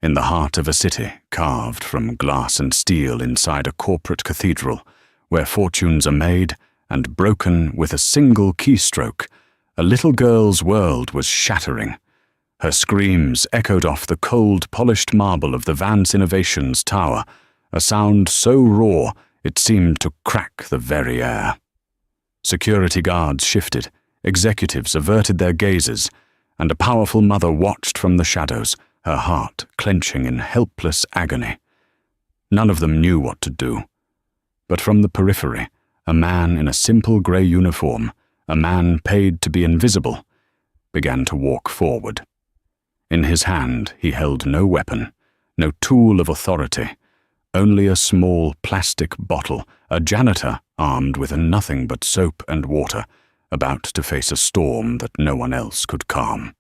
in the heart of a city carved from glass and steel inside a corporate cathedral, where fortunes are made and broken with a single keystroke, a little girl's world was shattering. Her screams echoed off the cold, polished marble of the Vance Innovations Tower, a sound so raw it seemed to crack the very air. Security guards shifted, executives averted their gazes, and a powerful mother watched from the shadows, her heart clenching in helpless agony. None of them knew what to do. But from the periphery, a man in a simple grey uniform, a man paid to be invisible, began to walk forward. In his hand he held no weapon, no tool of authority, only a small plastic bottle, a janitor armed with nothing but soap and water, about to face a storm that no one else could calm.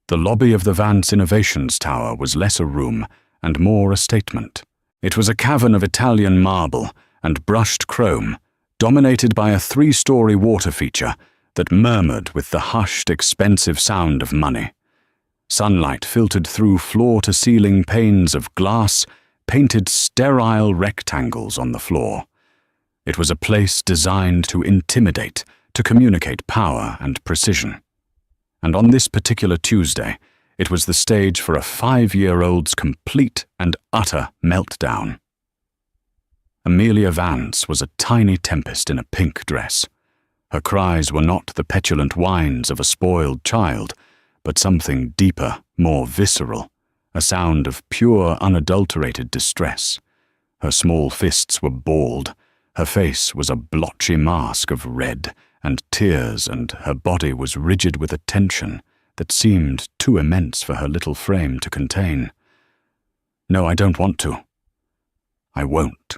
The lobby of the Vance Innovations Tower was less a room and more a statement. It was a cavern of Italian marble and brushed chrome, dominated by a 3-story water feature that murmured with the hushed, expensive sound of money. Sunlight filtered through floor-to-ceiling panes of glass, painted sterile rectangles on the floor. It was a place designed to intimidate, to communicate power and precision. And on this particular Tuesday, it was the stage for a 5-year-old's complete and utter meltdown. Amelia Vance was a tiny tempest in a pink dress. Her cries were not the petulant whines of a spoiled child, but something deeper, more visceral, a sound of pure, unadulterated distress. Her small fists were balled, her face was a blotchy mask of red and tears, and her body was rigid with a tension that seemed too immense for her little frame to contain. "No, I don't want to." "I won't,"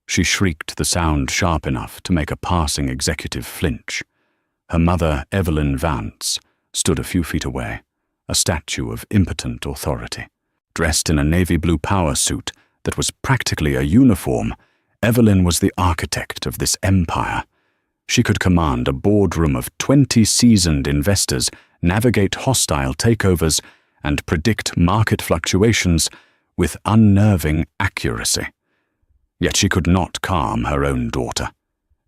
she shrieked, the sound sharp enough to make a passing executive flinch. Her mother, Evelyn Vance, stood a few feet away, a statue of impotent authority. Dressed in a navy blue power suit that was practically a uniform, Evelyn was the architect of this empire. She could command a boardroom of 20 seasoned investors, navigate hostile takeovers, and predict market fluctuations with unnerving accuracy. Yet she could not calm her own daughter.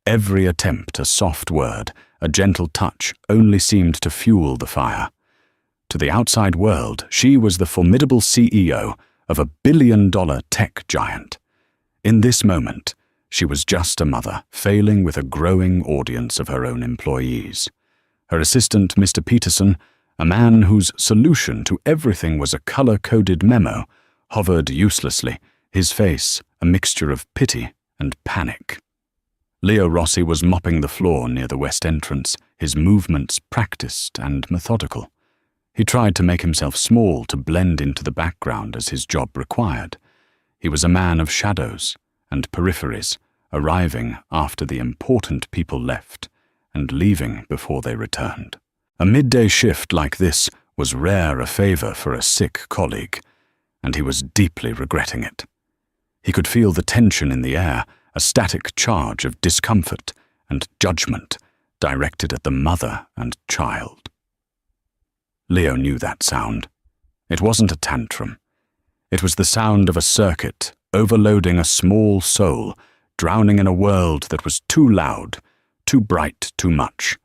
Every attempt, a soft word, a gentle touch, only seemed to fuel the fire. To the outside world, she was the formidable CEO of a billion-dollar tech giant. In this moment, she was just a mother, failing with a growing audience of her own employees. Her assistant, Mr. Peterson, a man whose solution to everything was a color-coded memo, hovered uselessly, his face a mixture of pity and panic. Leo Rossi was mopping the floor near the west entrance, his movements practiced and methodical. He tried to make himself small to blend into the background as his job required. He was a man of shadows and peripheries, arriving after the important people left and leaving before they returned. A midday shift like this was rare a favor for a sick colleague, and he was deeply regretting it. He could feel the tension in the air, a static charge of discomfort and judgment directed at the mother and child. Leo knew that sound. It wasn't a tantrum. It was the sound of a circuit overloading a small soul, drowning in a world that was too loud, too bright, too much.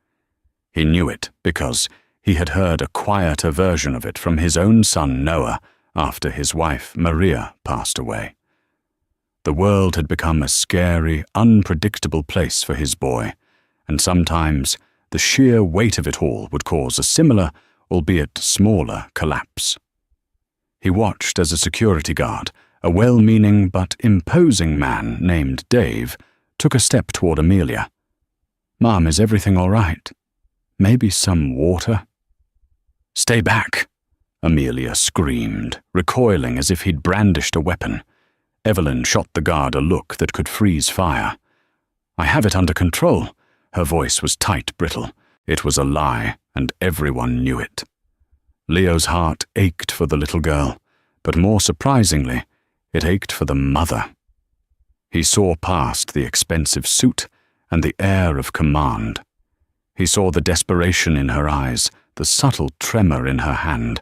He knew it because he had heard a quieter version of it from his own son Noah after his wife Maria passed away. The world had become a scary, unpredictable place for his boy, and sometimes the sheer weight of it all would cause a similar, albeit smaller, collapse. He watched as a security guard, a well-meaning but imposing man named Dave, took a step toward Amelia. "Mom, is everything all right? Maybe some water?" "Stay back!" Amelia screamed, recoiling as if he'd brandished a weapon. Evelyn shot the guard a look that could freeze fire. "I have it under control." Her voice was tight, brittle. It was a lie, and everyone knew it. Leo's heart ached for the little girl, but more surprisingly, it ached for the mother. He saw past the expensive suit and the air of command. He saw the desperation in her eyes, the subtle tremor in her hand,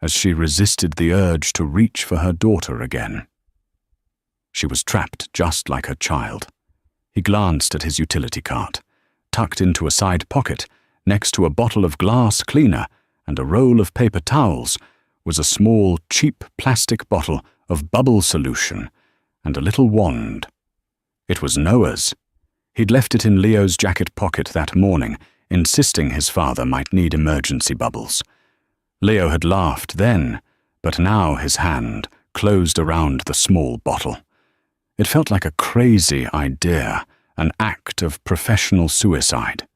as she resisted the urge to reach for her daughter again. She was trapped just like her child. He glanced at his utility cart. Tucked into a side pocket, next to a bottle of glass cleaner and a roll of paper towels, was a small, cheap plastic bottle of bubble solution and a little wand. It was Noah's. He'd left it in Leo's jacket pocket that morning, insisting his father might need emergency bubbles. Leo had laughed then, but now his hand closed around the small bottle. It felt like a crazy idea, an act of professional suicide.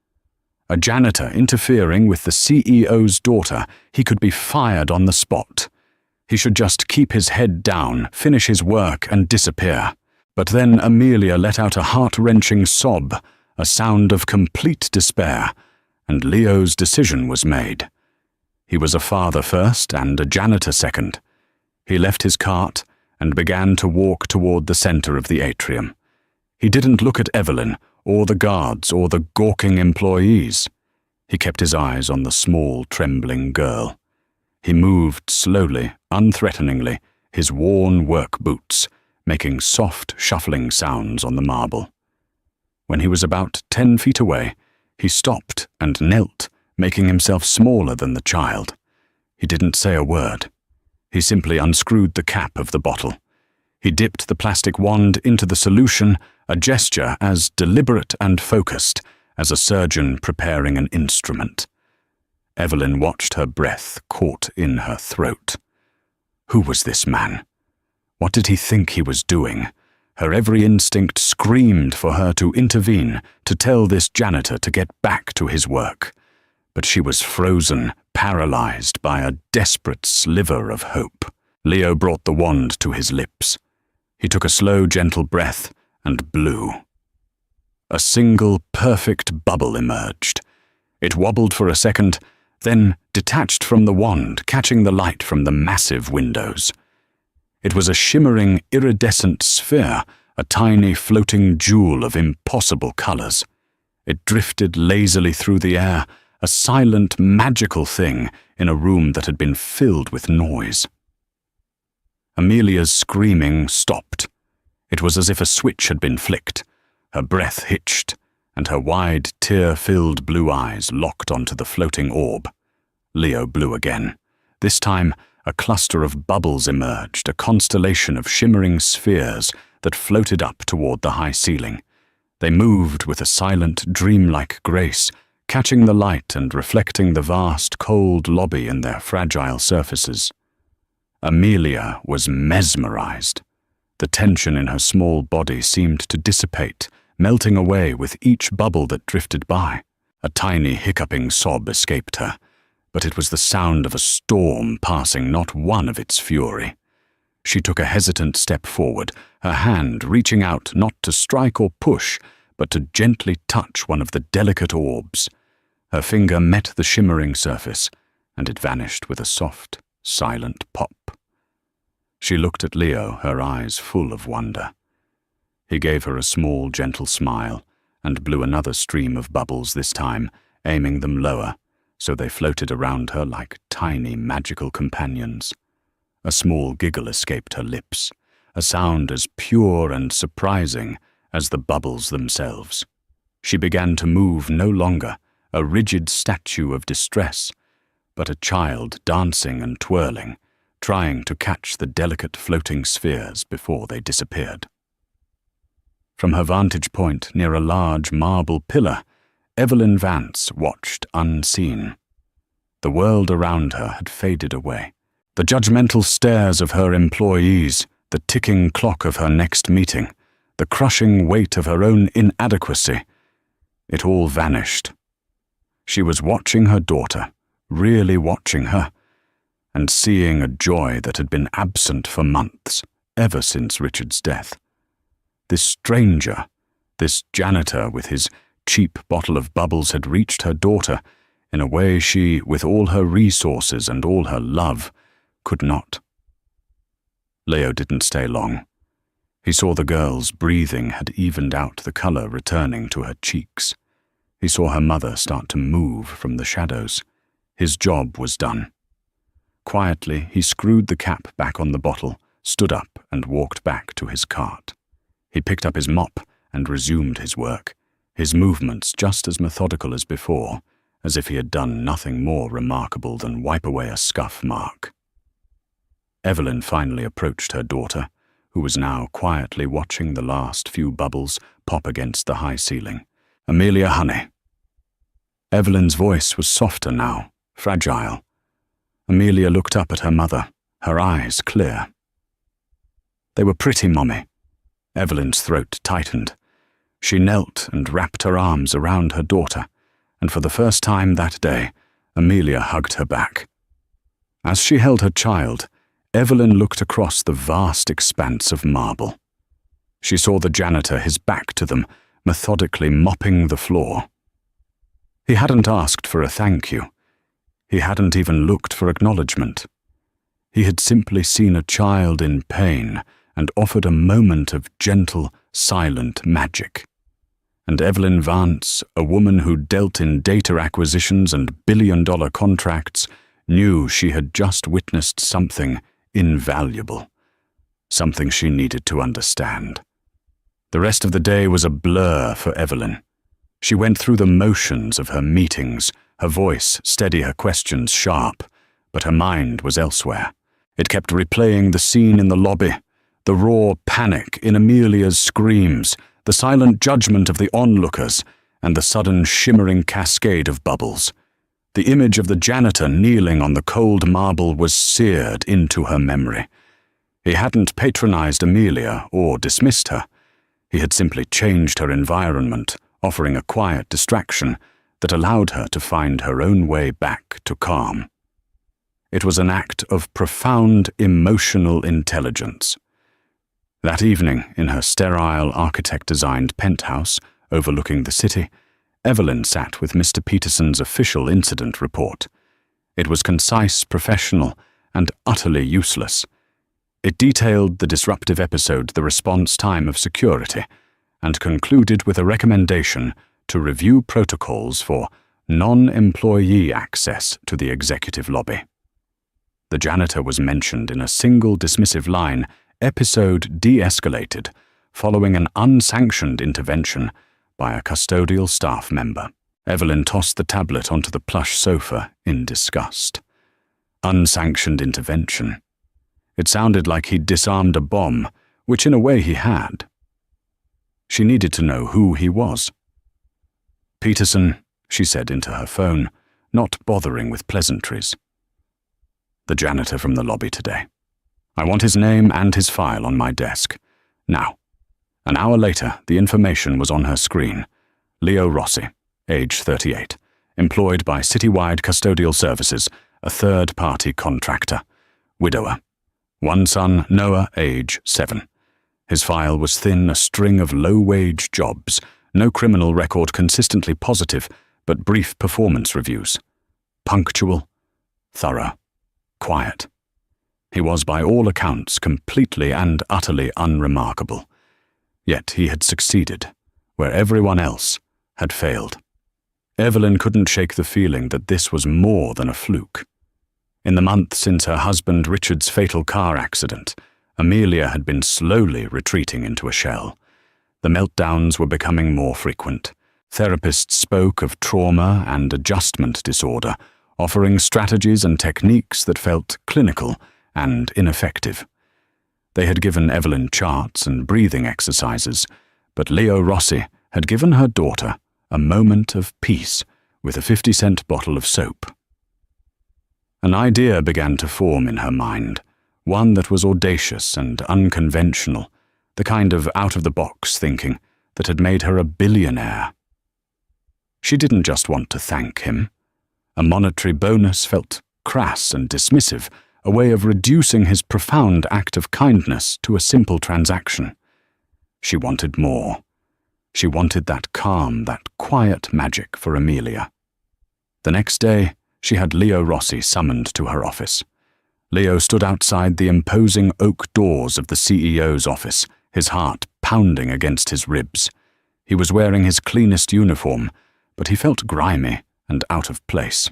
A janitor interfering with the CEO's daughter, he could be fired on the spot. He should just keep his head down, finish his work, and disappear. But then Amelia let out a heart-wrenching sob, a sound of complete despair, and Leo's decision was made. He was a father first and a janitor second. He left his cart and began to walk toward the center of the atrium. He didn't look at Evelyn, or the guards, or the gawking employees. He kept his eyes on the small, trembling girl. He moved slowly, unthreateningly, his worn work boots, making soft, shuffling sounds on the marble. When he was about 10 feet away, he stopped and knelt, making himself smaller than the child. He didn't say a word. He simply unscrewed the cap of the bottle. He dipped the plastic wand into the solution, a gesture as deliberate and focused as a surgeon preparing an instrument. Evelyn watched her breath caught in her throat. Who was this man? What did he think he was doing? Her every instinct screamed for her to intervene, to tell this janitor to get back to his work. But she was frozen, paralyzed by a desperate sliver of hope. Leo brought the wand to his lips. He took a slow, gentle breath and blew. A single, perfect bubble emerged. It wobbled for a second, then detached from the wand, catching the light from the massive windows. It was a shimmering, iridescent sphere, a tiny floating jewel of impossible colors. It drifted lazily through the air, a silent, magical thing in a room that had been filled with noise. Amelia's screaming stopped. It was as if a switch had been flicked. Her breath hitched, and her wide, tear-filled blue eyes locked onto the floating orb. Leo blew again. This time, a cluster of bubbles emerged, a constellation of shimmering spheres that floated up toward the high ceiling. They moved with a silent, dreamlike grace, catching the light and reflecting the vast, cold lobby in their fragile surfaces. Amelia was mesmerized. The tension in her small body seemed to dissipate, melting away with each bubble that drifted by. A tiny, hiccuping sob escaped her, but it was the sound of a storm passing not one of its fury. She took a hesitant step forward, her hand reaching out not to strike or push, but to gently touch one of the delicate orbs. Her finger met the shimmering surface, and it vanished with a soft, silent pop. She looked at Leo, her eyes full of wonder. He gave her a small, gentle smile, and blew another stream of bubbles this time, aiming them lower, so they floated around her like tiny, magical companions. A small giggle escaped her lips, a sound as pure and surprising as the bubbles themselves. She began to move no longer, a rigid statue of distress, but a child dancing and twirling, trying to catch the delicate floating spheres before they disappeared. From her vantage point near a large marble pillar, Evelyn Vance watched unseen. The world around her had faded away. The judgmental stares of her employees, the ticking clock of her next meeting, the crushing weight of her own inadequacy, it all vanished. She was watching her daughter, really watching her, and seeing a joy that had been absent for months, ever since Richard's death. This stranger, this janitor with his cheap bottle of bubbles had reached her daughter in a way she, with all her resources and all her love, could not. Leo didn't stay long. He saw the girl's breathing had evened out, the color returning to her cheeks. He saw her mother start to move from the shadows. His job was done. Quietly, he screwed the cap back on the bottle, stood up, and walked back to his cart. He picked up his mop and resumed his work, his movements just as methodical as before, as if he had done nothing more remarkable than wipe away a scuff mark. Evelyn finally approached her daughter, who was now quietly watching the last few bubbles pop against the high ceiling. "Amelia, honey." Evelyn's voice was softer now, fragile. Amelia looked up at her mother, her eyes clear. "They were pretty, Mommy." Evelyn's throat tightened. She knelt and wrapped her arms around her daughter, and for the first time that day, Amelia hugged her back. As she held her child, Evelyn looked across the vast expanse of marble. She saw the janitor, his back to them, methodically mopping the floor. He hadn't asked for a thank you. He hadn't even looked for acknowledgement. He had simply seen a child in pain and offered a moment of gentle, silent magic. And Evelyn Vance, a woman who dealt in data acquisitions and billion-dollar contracts, knew she had just witnessed something invaluable, something she needed to understand. The rest of the day was a blur for Evelyn. She went through the motions of her meetings, her voice steady, her questions sharp, but her mind was elsewhere. It kept replaying the scene in the lobby, the raw panic in Amelia's screams, the silent judgment of the onlookers, and the sudden shimmering cascade of bubbles. The image of the janitor kneeling on the cold marble was seared into her memory. He hadn't patronized Amelia or dismissed her. He had simply changed her environment, offering a quiet distraction that allowed her to find her own way back to calm. It was an act of profound emotional intelligence. That evening, in her sterile architect-designed penthouse overlooking the city, Evelyn sat with Mr. Peterson's official incident report. It was concise, professional, and utterly useless. It detailed the disruptive episode, the response time of security, and concluded with a recommendation to review protocols for non-employee access to the executive lobby. The janitor was mentioned in a single dismissive line, episode de-escalated, following an unsanctioned intervention by a custodial staff member. Evelyn tossed the tablet onto the plush sofa in disgust. Unsanctioned intervention. It sounded like he'd disarmed a bomb, which in a way he had. She needed to know who he was. "Peterson," she said into her phone, not bothering with pleasantries. "The janitor from the lobby today. I want his name and his file on my desk. Now." An hour later, the information was on her screen. Leo Rossi, age 38, employed by Citywide Custodial Services, a third-party contractor. Widower. One son, Noah, age 7. His file was thin, a string of low-wage jobs, no criminal record consistently positive, but brief performance reviews. Punctual, thorough, quiet. He was by all accounts completely and utterly unremarkable. Yet he had succeeded, where everyone else had failed. Evelyn couldn't shake the feeling that this was more than a fluke. In the month since her husband Richard's fatal car accident, Amelia had been slowly retreating into a shell. The meltdowns were becoming more frequent. Therapists spoke of trauma and adjustment disorder, offering strategies and techniques that felt clinical and ineffective. They had given Evelyn charts and breathing exercises, but Leo Rossi had given her daughter a moment of peace with a 50-cent bottle of soap. An idea began to form in her mind, one that was audacious and unconventional, the kind of out-of-the-box thinking that had made her a billionaire. She didn't just want to thank him. A monetary bonus felt crass and dismissive, a way of reducing his profound act of kindness to a simple transaction. She wanted more. She wanted that calm, that quiet magic for Amelia. The next day, she had Leo Rossi summoned to her office. Leo stood outside the imposing oak doors of the CEO's office, his heart pounding against his ribs. He was wearing his cleanest uniform, but he felt grimy and out of place.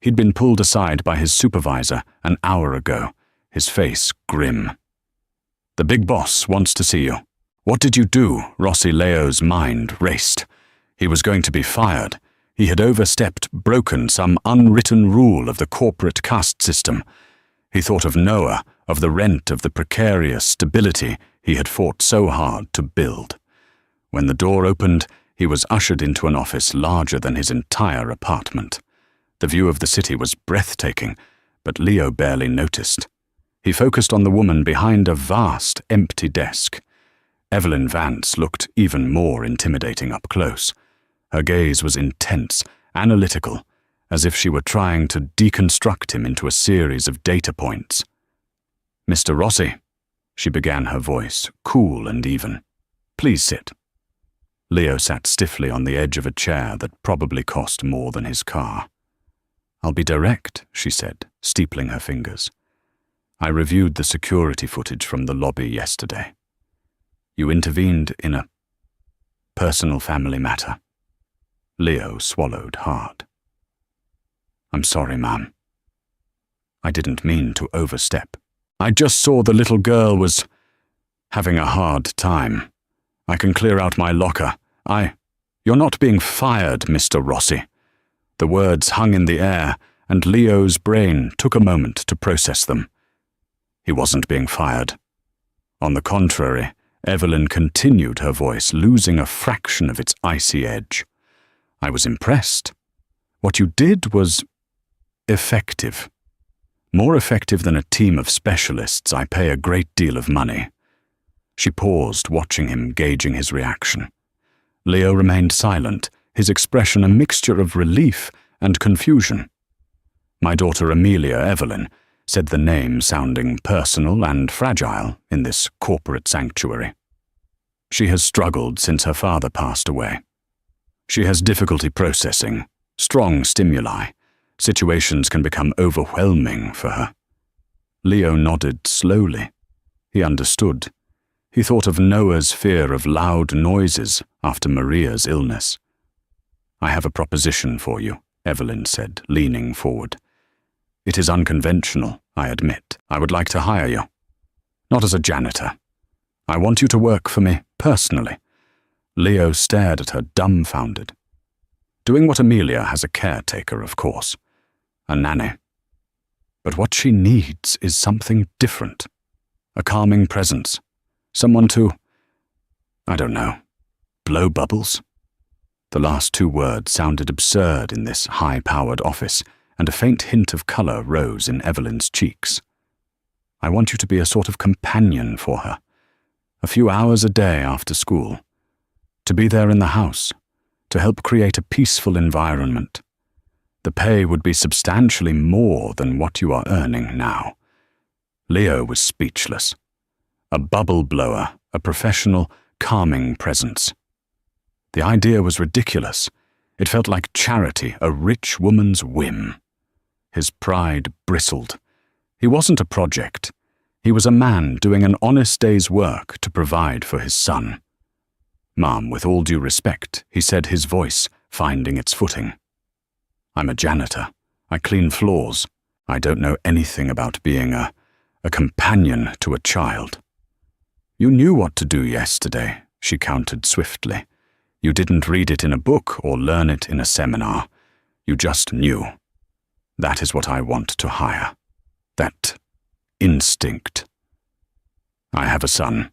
He'd been pulled aside by his supervisor an hour ago, his face grim. "The big boss wants to see you." What did you do? Rossi Leo's mind raced. He was going to be fired. He had overstepped, broken some unwritten rule of the corporate caste system. He thought of Noah, of the rent, of the precarious stability he had fought so hard to build. When the door opened, he was ushered into an office larger than his entire apartment. The view of the city was breathtaking, but Leo barely noticed. He focused on the woman behind a vast, empty desk. Evelyn Vance looked even more intimidating up close. Her gaze was intense, analytical, as if she were trying to deconstruct him into a series of data points. "Mr. Rossi," she began, her voice cool and even. "Please sit." Leo sat stiffly on the edge of a chair that probably cost more than his car. "I'll be direct," she said, steepling her fingers. "I reviewed the security footage from the lobby yesterday. You intervened in a personal family matter." Leo swallowed hard. "I'm sorry, ma'am. I didn't mean to overstep. I just saw the little girl was having a hard time. I can clear out my locker. You're not being fired, Mr. Rossi." The words hung in the air, and Leo's brain took a moment to process them. He wasn't being fired. On the contrary, Evelyn continued, her voice losing a fraction of its icy edge. "I was impressed. What you did was effective. More effective than a team of specialists I pay a great deal of money." She paused, watching him, gauging his reaction. Leo remained silent, his expression a mixture of relief and confusion. "My daughter Amelia Evelyn," said the name sounding personal and fragile in this corporate sanctuary. "She has struggled since her father passed away. She has difficulty processing, strong stimuli. Situations can become overwhelming for her." Leo nodded slowly. He understood. He thought of Noah's fear of loud noises after Maria's illness. "I have a proposition for you," Evelyn said, leaning forward. "It is unconventional, I admit. I would like to hire you. Not as a janitor. I want you to work for me personally." Leo stared at her, dumbfounded. "Doing what Amelia has a caretaker, of course. A nanny. But what she needs is something different. A calming presence. Someone to, I don't know, blow bubbles?" The last two words sounded absurd in this high-powered office, and a faint hint of colour rose in Evelyn's cheeks. "I want you to be a sort of companion for her. A few hours a day after school. To be there in the house. To help create a peaceful environment. The pay would be substantially more than what you are earning now." Leo was speechless. A bubble blower, a professional, calming presence. The idea was ridiculous. It felt like charity, a rich woman's whim. His pride bristled. He wasn't a project. He was a man doing an honest day's work to provide for his son. "Ma'am, with all due respect," he said, his voice finding its footing. "I'm a janitor. I clean floors. I don't know anything about being a companion to a child." "You knew what to do yesterday," she countered swiftly. "You didn't read it in a book or learn it in a seminar. You just knew. That is what I want to hire. That instinct." "I have a son,"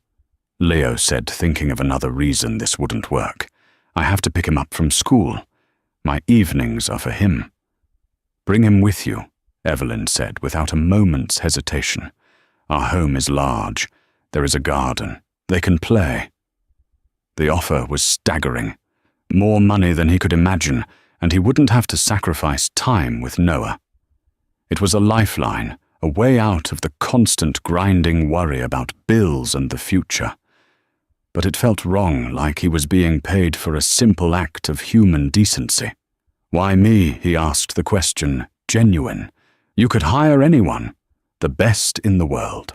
Leo said, thinking of another reason this wouldn't work. "I have to pick him up from school. My evenings are for him." "Bring him with you," Evelyn said without a moment's hesitation. "Our home is large. There is a garden. They can play." The offer was staggering. More money than he could imagine, and he wouldn't have to sacrifice time with Noah. It was a lifeline, a way out of the constant grinding worry about bills and the future. But it felt wrong, like he was being paid for a simple act of human decency. "Why me?" he asked the question, genuine. "You could hire anyone, the best in the world."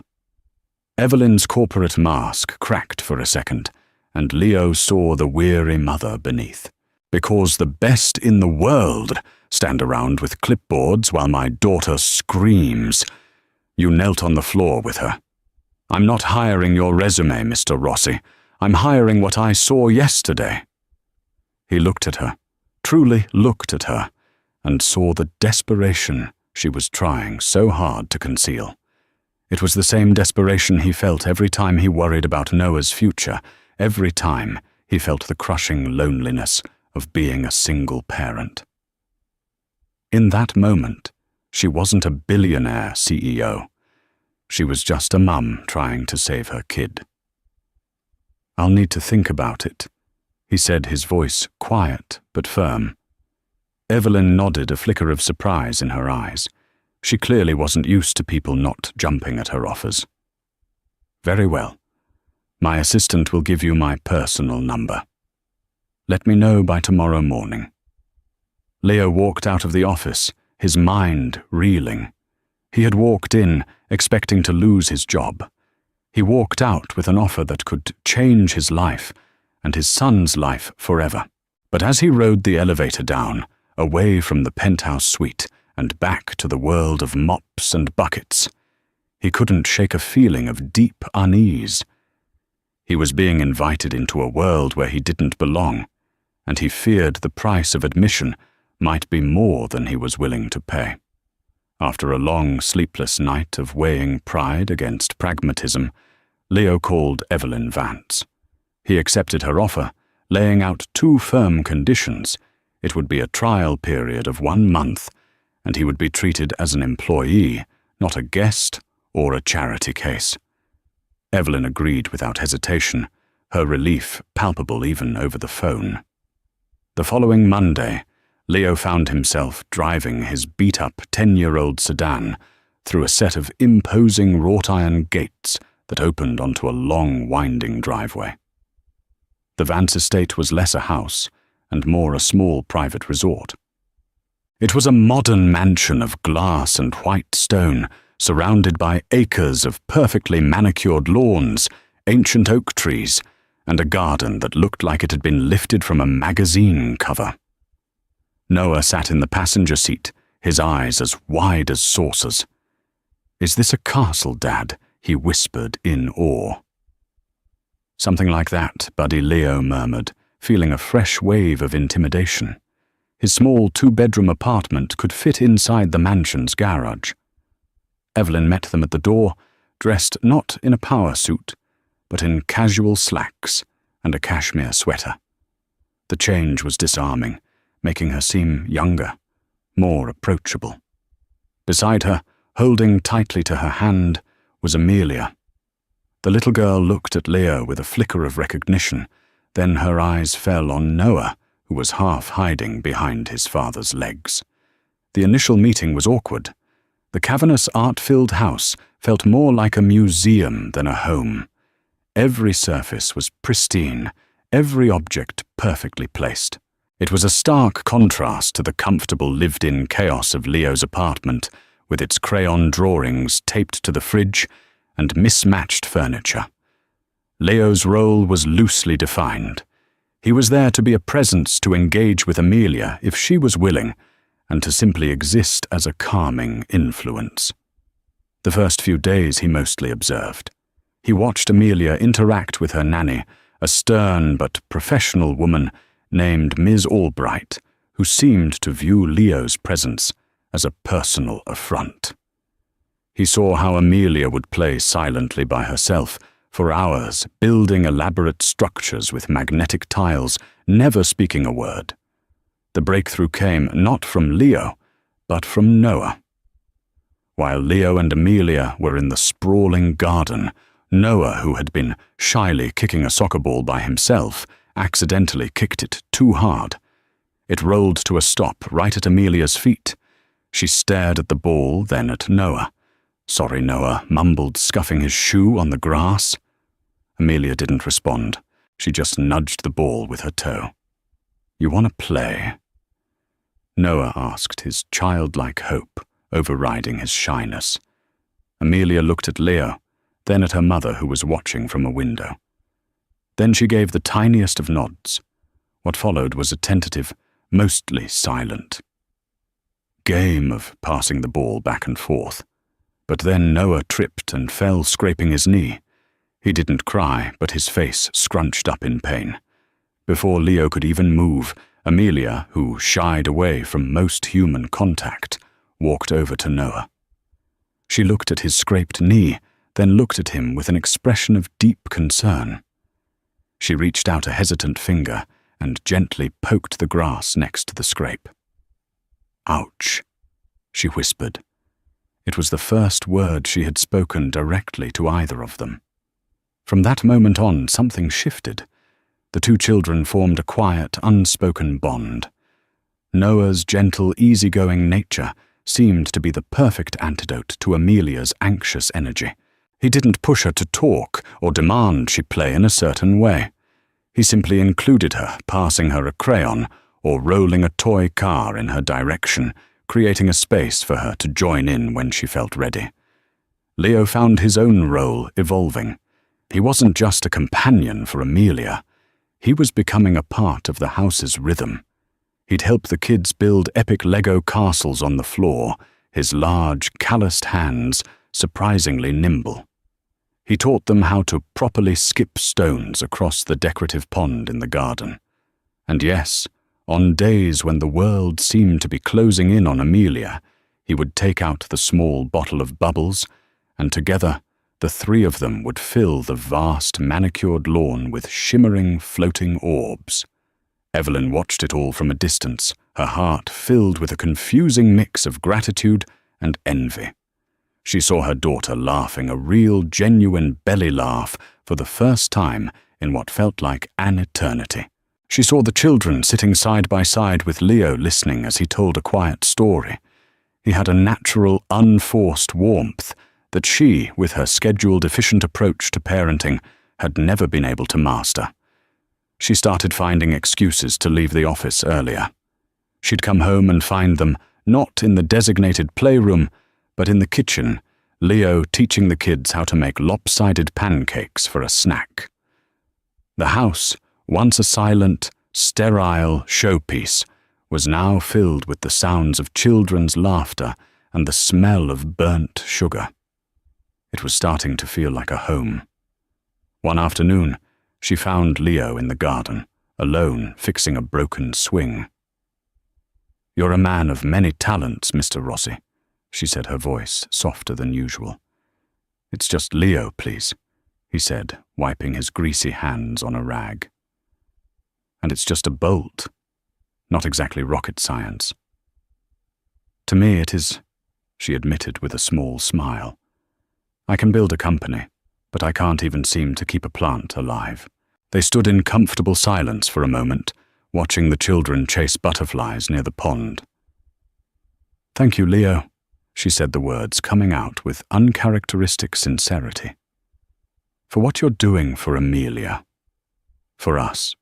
Evelyn's corporate mask cracked for a second, and Leo saw the weary mother beneath. Because the best in the world stand around with clipboards while my daughter screams. You knelt on the floor with her. I'm not hiring your resume, Mr. Rossi. I'm hiring what I saw yesterday. He looked at her, truly looked at her, and saw the desperation she was trying so hard to conceal. It was the same desperation he felt every time he worried about Noah's future, every time he felt the crushing loneliness of being a single parent. In that moment, she wasn't a billionaire CEO. She was just a mum trying to save her kid. I'll need to think about it, he said, his voice quiet but firm. Evelyn nodded, a flicker of surprise in her eyes. She clearly wasn't used to people not jumping at her offers. Very well. My assistant will give you my personal number. Let me know by tomorrow morning. Leo walked out of the office, his mind reeling. He had walked in, expecting to lose his job. He walked out with an offer that could change his life and his son's life forever. But as he rode the elevator down, away from the penthouse suite and back to the world of mops and buckets, he couldn't shake a feeling of deep unease. He was being invited into a world where he didn't belong, and he feared the price of admission might be more than he was willing to pay. After a long, sleepless night of weighing pride against pragmatism, Leo called Evelyn Vance. He accepted her offer, laying out 2 firm conditions. It would be a trial period of 1 month, and he would be treated as an employee, not a guest or a charity case. Evelyn agreed without hesitation, her relief palpable even over the phone. The following Monday, Leo found himself driving his beat-up 10-year-old sedan through a set of imposing wrought-iron gates that opened onto a long, winding driveway. The Vance estate was less a house and more a small private resort. It was a modern mansion of glass and white stone, surrounded by acres of perfectly manicured lawns, ancient oak trees, and a garden that looked like it had been lifted from a magazine cover. Noah sat in the passenger seat, his eyes as wide as saucers. "Is this a castle, Dad?" he whispered in awe. "Something like that," Buddy Leo murmured, feeling a fresh wave of intimidation. His small 2-bedroom apartment could fit inside the mansion's garage. Evelyn met them at the door, dressed not in a power suit, but in casual slacks and a cashmere sweater. The change was disarming, making her seem younger, more approachable. Beside her, holding tightly to her hand, was Amelia. The little girl looked at Leo with a flicker of recognition, then her eyes fell on Noah, who was half hiding behind his father's legs. The initial meeting was awkward. The cavernous, art-filled house felt more like a museum than a home. Every surface was pristine, every object perfectly placed. It was a stark contrast to the comfortable lived-in chaos of Leo's apartment, with its crayon drawings taped to the fridge and mismatched furniture. Leo's role was loosely defined. He was there to be a presence to engage with Amelia if she was willing, and to simply exist as a calming influence. The first few days he mostly observed. He watched Amelia interact with her nanny, a stern but professional woman named Ms. Albright, who seemed to view Leo's presence as a personal affront. He saw how Amelia would play silently by herself for hours, building elaborate structures with magnetic tiles, never speaking a word. The breakthrough came not from Leo, but from Noah. While Leo and Amelia were in the sprawling garden, Noah, who had been shyly kicking a soccer ball by himself, accidentally kicked it too hard. It rolled to a stop right at Amelia's feet. She stared at the ball, then at Noah. "Sorry, Noah," mumbled, scuffing his shoe on the grass. Amelia didn't respond. She just nudged the ball with her toe. "You want to play?" Noah asked, his childlike hope overriding his shyness. Amelia looked at Leo, then at her mother, who was watching from a window. Then she gave the tiniest of nods. What followed was a tentative, mostly silent game of passing the ball back and forth. But then Noah tripped and fell, scraping his knee. He didn't cry, but his face scrunched up in pain. Before Leo could even move, Amelia, who shied away from most human contact, walked over to Noah. She looked at his scraped knee, then looked at him with an expression of deep concern. She reached out a hesitant finger and gently poked the grass next to the scrape. "Ouch," she whispered. It was the first word she had spoken directly to either of them. From that moment on, something shifted. The two children formed a quiet, unspoken bond. Noah's gentle, easygoing nature seemed to be the perfect antidote to Amelia's anxious energy. He didn't push her to talk or demand she play in a certain way. He simply included her, passing her a crayon or rolling a toy car in her direction, creating a space for her to join in when she felt ready. Leo found his own role evolving. He wasn't just a companion for Amelia. He was becoming a part of the house's rhythm. He'd help the kids build epic Lego castles on the floor, his large, calloused hands surprisingly nimble. He taught them how to properly skip stones across the decorative pond in the garden. And yes, on days when the world seemed to be closing in on Amelia, he would take out the small bottle of bubbles, and together, the three of them would fill the vast manicured lawn with shimmering, floating orbs. Evelyn watched it all from a distance, her heart filled with a confusing mix of gratitude and envy. She saw her daughter laughing a real, genuine belly laugh for the first time in what felt like an eternity. She saw the children sitting side by side with Leo, listening as he told a quiet story. He had a natural, unforced warmth that she, with her scheduled, efficient approach to parenting, had never been able to master. She started finding excuses to leave the office earlier. She'd come home and find them not in the designated playroom, but in the kitchen, Leo teaching the kids how to make lopsided pancakes for a snack. The house, once a silent, sterile showpiece, was now filled with the sounds of children's laughter and the smell of burnt sugar. It was starting to feel like a home. One afternoon, she found Leo in the garden, alone, fixing a broken swing. "You're a man of many talents, Mr. Rossi," she said, her voice softer than usual. "It's just Leo, please," he said, wiping his greasy hands on a rag. "And it's just a bolt. Not exactly rocket science." "To me it is," she admitted with a small smile. "I can build a company, but I can't even seem to keep a plant alive." They stood in comfortable silence for a moment, watching the children chase butterflies near the pond. "Thank you, Leo," she said, the words coming out with uncharacteristic sincerity. "For what you're doing for Amelia. For us."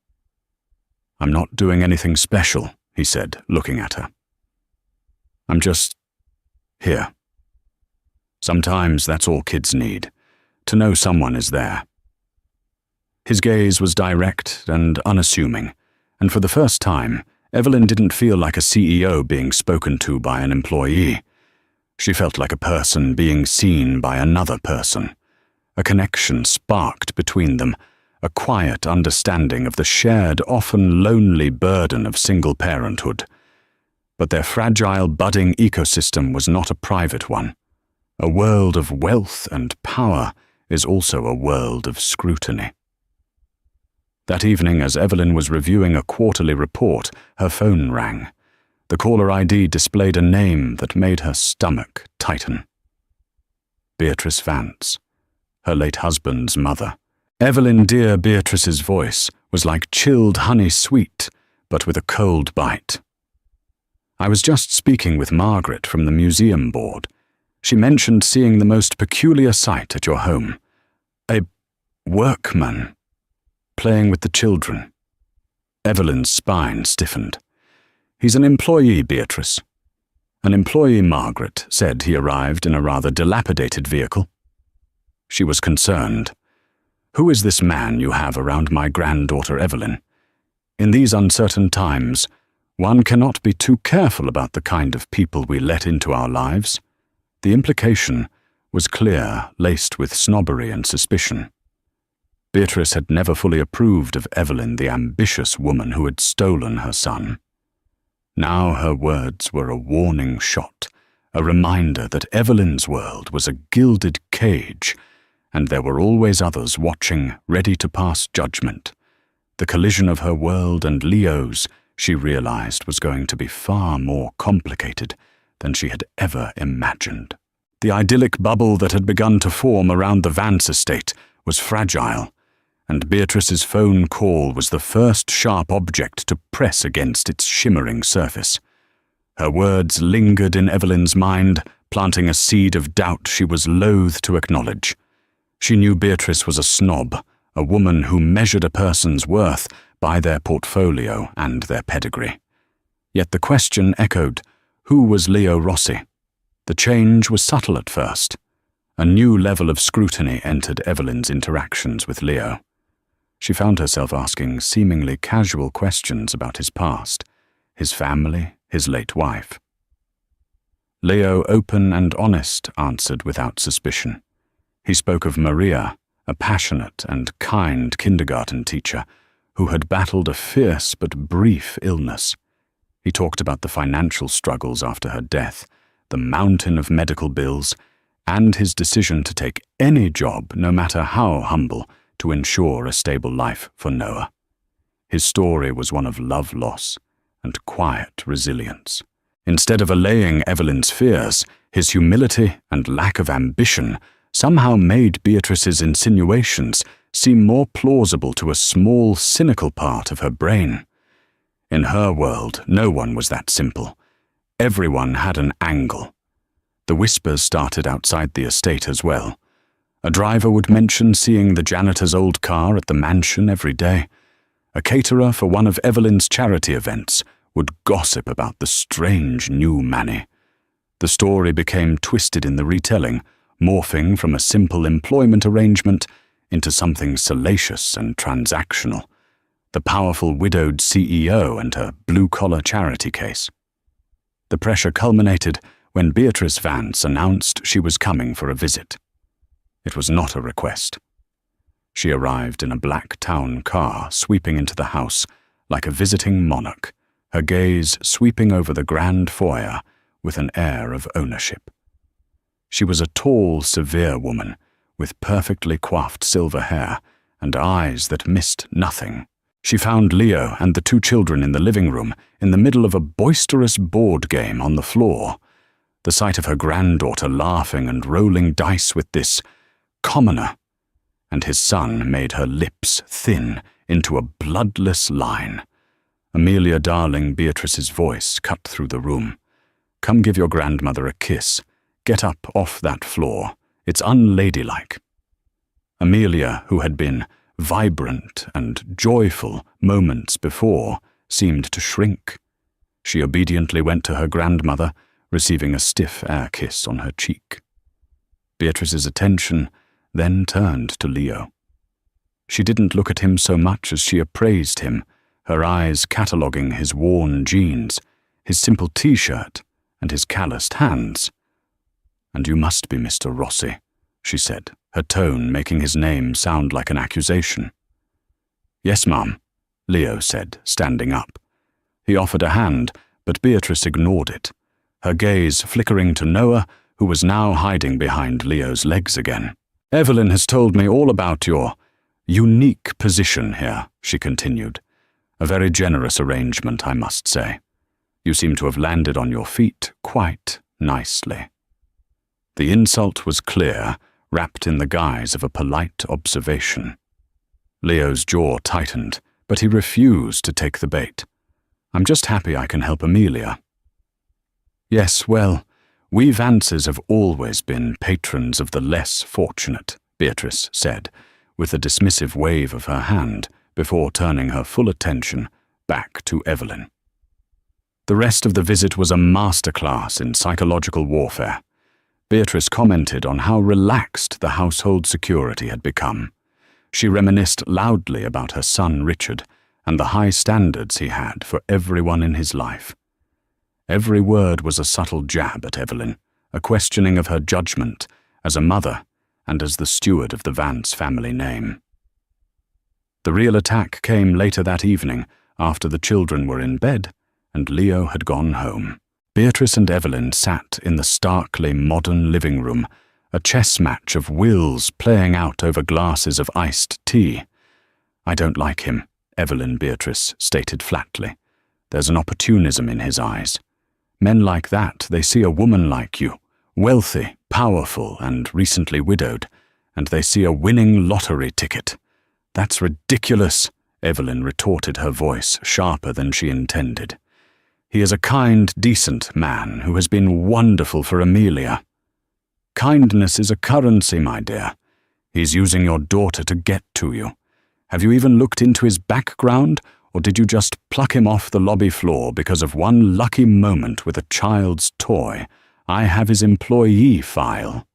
"I'm not doing anything special," he said, looking at her. "I'm just here. Sometimes that's all kids need, to know someone is there." His gaze was direct and unassuming, and for the first time, Evelyn didn't feel like a CEO being spoken to by an employee. She felt like a person being seen by another person. A connection sparked between them, a quiet understanding of the shared, often lonely burden of single parenthood. But their fragile, budding ecosystem was not a private one. A world of wealth and power is also a world of scrutiny. That evening, as Evelyn was reviewing a quarterly report, her phone rang. The caller ID displayed a name that made her stomach tighten. Beatrice Vance, her late husband's mother. Evelyn, dear Beatrice's voice was like chilled honey sweet, but with a cold bite. "I was just speaking with Margaret from the museum board. She mentioned seeing the most peculiar sight at your home. A workman playing with the children." Evelyn's spine stiffened. "He's an employee, Beatrice." An employee, Margaret said. He arrived in a rather dilapidated vehicle. She was concerned. "Who is this man you have around my granddaughter Evelyn? In these uncertain times, one cannot be too careful about the kind of people we let into our lives. The implication was clear, laced with snobbery and suspicion. Beatrice had never fully approved of Evelyn, the ambitious woman who had stolen her son. Now her words were a warning shot, a reminder that Evelyn's world was a gilded cage, and there were always others watching, ready to pass judgment. The collision of her world and Leo's, she realized, was going to be far more complicated than she had ever imagined. The idyllic bubble that had begun to form around the Vance estate was fragile, and Beatrice's phone call was the first sharp object to press against its shimmering surface. Her words lingered in Evelyn's mind, planting a seed of doubt she was loath to acknowledge. She knew Beatrice was a snob, a woman who measured a person's worth by their portfolio and their pedigree. Yet the question echoed, who was Leo Rossi? The change was subtle at first. A new level of scrutiny entered Evelyn's interactions with Leo. She found herself asking seemingly casual questions about his past, his family, his late wife. Leo, open and honest, answered without suspicion. He spoke of Maria, a passionate and kind kindergarten teacher who had battled a fierce but brief illness. He talked about the financial struggles after her death, the mountain of medical bills, and his decision to take any job, no matter how humble, to ensure a stable life for Noah. His story was one of love loss and quiet resilience. Instead of allaying Evelyn's fears, his humility and lack of ambition somehow made Beatrice's insinuations seem more plausible to a small, cynical part of her brain. In her world, no one was that simple. Everyone had an angle. The whispers started outside the estate as well. A driver would mention seeing the janitor's old car at the mansion every day. A caterer for one of Evelyn's charity events would gossip about the strange new Manny. The story became twisted in the retelling, morphing from a simple employment arrangement into something salacious and transactional, the powerful widowed CEO and her blue-collar charity case. The pressure culminated when Beatrice Vance announced she was coming for a visit. It was not a request. She arrived in a black town car, sweeping into the house like a visiting monarch, her gaze sweeping over the grand foyer with an air of ownership. She was a tall, severe woman with perfectly coiffed silver hair and eyes that missed nothing. She found Leo and the two children in the living room in the middle of a boisterous board game on the floor. The sight of her granddaughter laughing and rolling dice with this commoner and his son made her lips thin into a bloodless line. Amelia Darling Beatrice's voice cut through the room. "Come give your grandmother a kiss. Get up off that floor. It's unladylike." Amelia, who had been vibrant and joyful moments before, seemed to shrink. She obediently went to her grandmother, receiving a stiff air kiss on her cheek. Beatrice's attention then turned to Leo. She didn't look at him so much as she appraised him, her eyes cataloguing his worn jeans, his simple t-shirt, and his calloused hands. "And you must be Mr. Rossi," she said, her tone making his name sound like an accusation. "Yes, Mum," Leo said, standing up. He offered a hand, but Beatrice ignored it, her gaze flickering to Noah, who was now hiding behind Leo's legs again. "Evelyn has told me all about your unique position here," she continued. "A very generous arrangement, I must say. You seem to have landed on your feet quite nicely." The insult was clear, wrapped in the guise of a polite observation. Leo's jaw tightened, but he refused to take the bait. "I'm just happy I can help Amelia." "Yes, well, we Vances have always been patrons of the less fortunate," Beatrice said, with a dismissive wave of her hand before turning her full attention back to Evelyn. The rest of the visit was a masterclass in psychological warfare. Beatrice commented on how relaxed the household security had become. She reminisced loudly about her son Richard and the high standards he had for everyone in his life. Every word was a subtle jab at Evelyn, a questioning of her judgment as a mother and as the steward of the Vance family name. The real attack came later that evening, after the children were in bed and Leo had gone home. Beatrice and Evelyn sat in the starkly modern living room, a chess match of wills playing out over glasses of iced tea. "I don't like him," Evelyn Beatrice stated flatly. "There's an opportunism in his eyes. Men like that, they see a woman like you, wealthy, powerful, and recently widowed, and they see a winning lottery ticket. That's ridiculous," Evelyn retorted, her voice sharper than she intended. "He is a kind, decent man who has been wonderful for Amelia. Kindness is a currency, my dear. He's using your daughter to get to you. Have you even looked into his background, or did you just pluck him off the lobby floor because of one lucky moment with a child's toy? I have his employee file."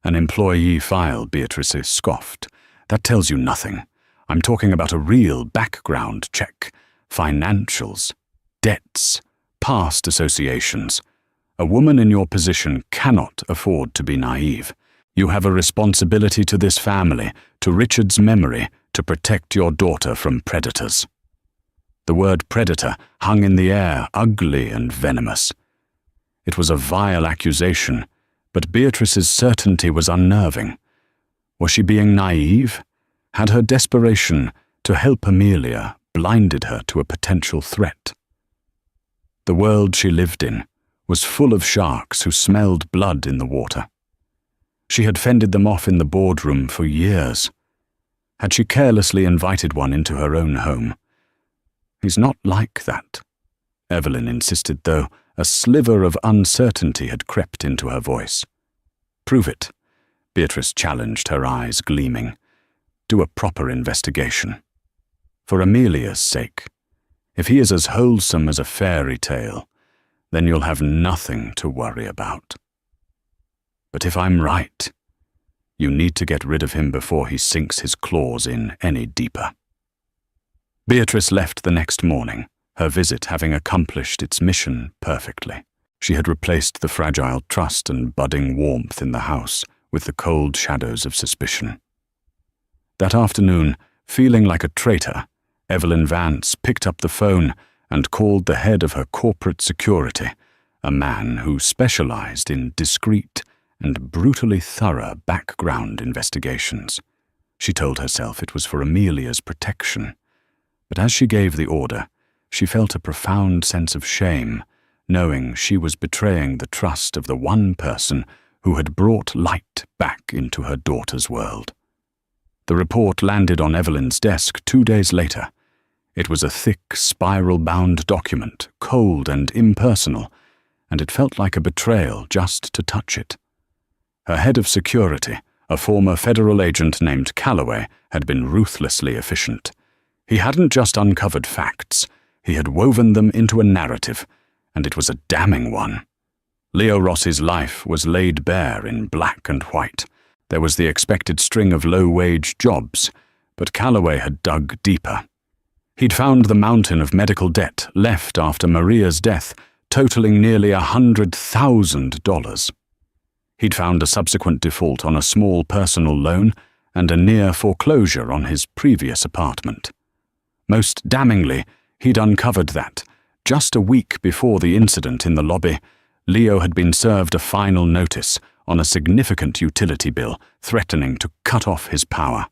"An employee file," Beatrice scoffed. "That tells you nothing. I'm talking about a real background check, financials, debts, past associations. A woman in your position cannot afford to be naive. You have a responsibility to this family, to Richard's memory, to protect your daughter from predators." The word predator hung in the air, ugly and venomous. It was a vile accusation, but Beatrice's certainty was unnerving. Was she being naive? Had her desperation to help Amelia blinded her to a potential threat? The world she lived in was full of sharks who smelled blood in the water. She had fended them off in the boardroom for years. Had she carelessly invited one into her own home? "He's not like that," Evelyn insisted, though a sliver of uncertainty had crept into her voice. "Prove it," Beatrice challenged, her eyes gleaming. "Do a proper investigation. For Amelia's sake. If he is as wholesome as a fairy tale, then you'll have nothing to worry about. But if I'm right, you need to get rid of him before he sinks his claws in any deeper." Beatrice left the next morning, her visit having accomplished its mission perfectly. She had replaced the fragile trust and budding warmth in the house with the cold shadows of suspicion. That afternoon, feeling like a traitor, Evelyn Vance picked up the phone and called the head of her corporate security, a man who specialized in discreet and brutally thorough background investigations. She told herself it was for Amelia's protection, but as she gave the order, she felt a profound sense of shame, knowing she was betraying the trust of the one person who had brought light back into her daughter's world. The report landed on Evelyn's desk 2 days later. It was a thick, spiral-bound document, cold and impersonal, and it felt like a betrayal just to touch it. Her head of security, a former federal agent named Calloway, had been ruthlessly efficient. He hadn't just uncovered facts, he had woven them into a narrative, and it was a damning one. Leo Rossi's life was laid bare in black and white. There was the expected string of low-wage jobs, but Calloway had dug deeper. He'd found the mountain of medical debt left after Maria's death, totaling nearly $100,000. He'd found a subsequent default on a small personal loan and a near foreclosure on his previous apartment. Most damningly, he'd uncovered that, just a week before the incident in the lobby, Leo had been served a final notice on a significant utility bill threatening to cut off his power.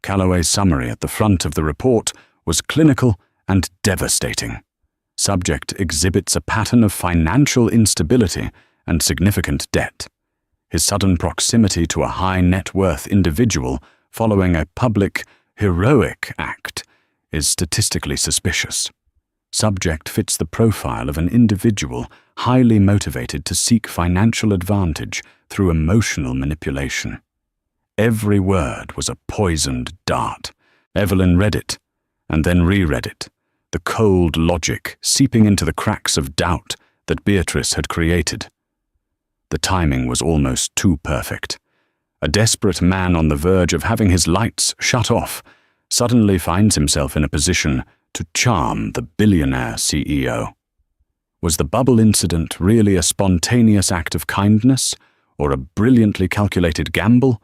Calloway's summary at the front of the report was clinical and devastating. Subject exhibits a pattern of financial instability and significant debt. His sudden proximity to a high-net-worth individual following a public, heroic act is statistically suspicious. Subject fits the profile of an individual highly motivated to seek financial advantage through emotional manipulation. Every word was a poisoned dart. Evelyn read it, and then reread it, the cold logic seeping into the cracks of doubt that Beatrice had created. The timing was almost too perfect. A desperate man on the verge of having his lights shut off, suddenly finds himself in a position to charm the billionaire CEO. Was the bubble incident really a spontaneous act of kindness, or a brilliantly calculated gamble?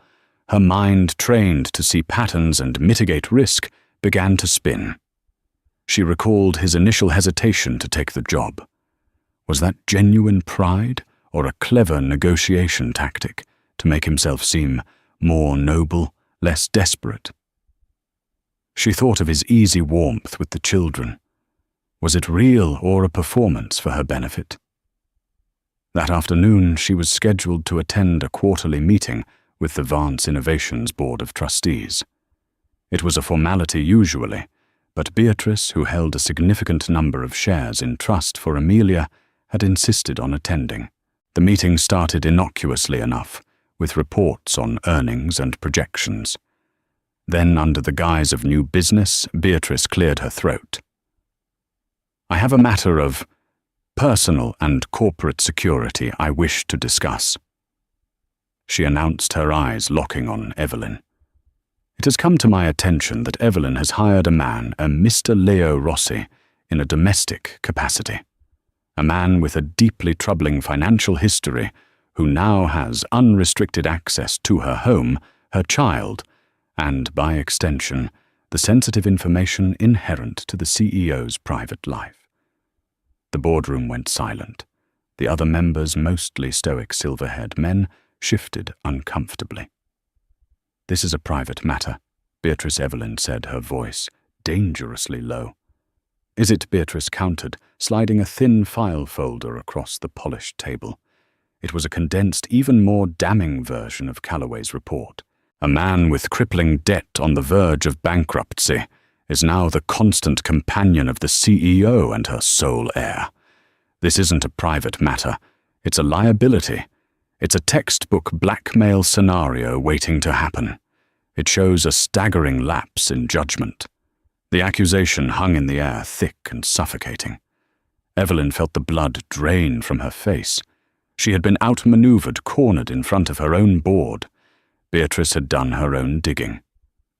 Her mind, trained to see patterns and mitigate risk, began to spin. She recalled his initial hesitation to take the job. Was that genuine pride, or a clever negotiation tactic to make himself seem more noble, less desperate? She thought of his easy warmth with the children. Was it real or a performance for her benefit? That afternoon, she was scheduled to attend a quarterly meeting with the Vance Innovations Board of Trustees. It was a formality usually, but Beatrice, who held a significant number of shares in trust for Amelia, had insisted on attending. The meeting started innocuously enough, with reports on earnings and projections. Then, under the guise of new business, Beatrice cleared her throat. "I have a matter of personal and corporate security I wish to discuss." She announced, her eyes locking on Evelyn. "It has come to my attention that Evelyn has hired a man, a Mr. Leo Rossi, in a domestic capacity. A man with a deeply troubling financial history who now has unrestricted access to her home, her child, and, by extension, the sensitive information inherent to the CEO's private life." The boardroom went silent. The other members, mostly stoic silver-haired men, shifted uncomfortably. "This is a private matter," Beatrice Evelyn said, her voice dangerously low. "Is it?" Beatrice countered, sliding a thin file folder across the polished table. It was a condensed, even more damning version of Calloway's report. A man with crippling debt on the verge of bankruptcy is now the constant companion of the CEO and her sole heir. This isn't a private matter. It's a liability. It's a textbook blackmail scenario waiting to happen. It shows a staggering lapse in judgment. The accusation hung in the air, thick and suffocating. Evelyn felt the blood drain from her face. She had been outmaneuvered, cornered in front of her own board. Beatrice had done her own digging.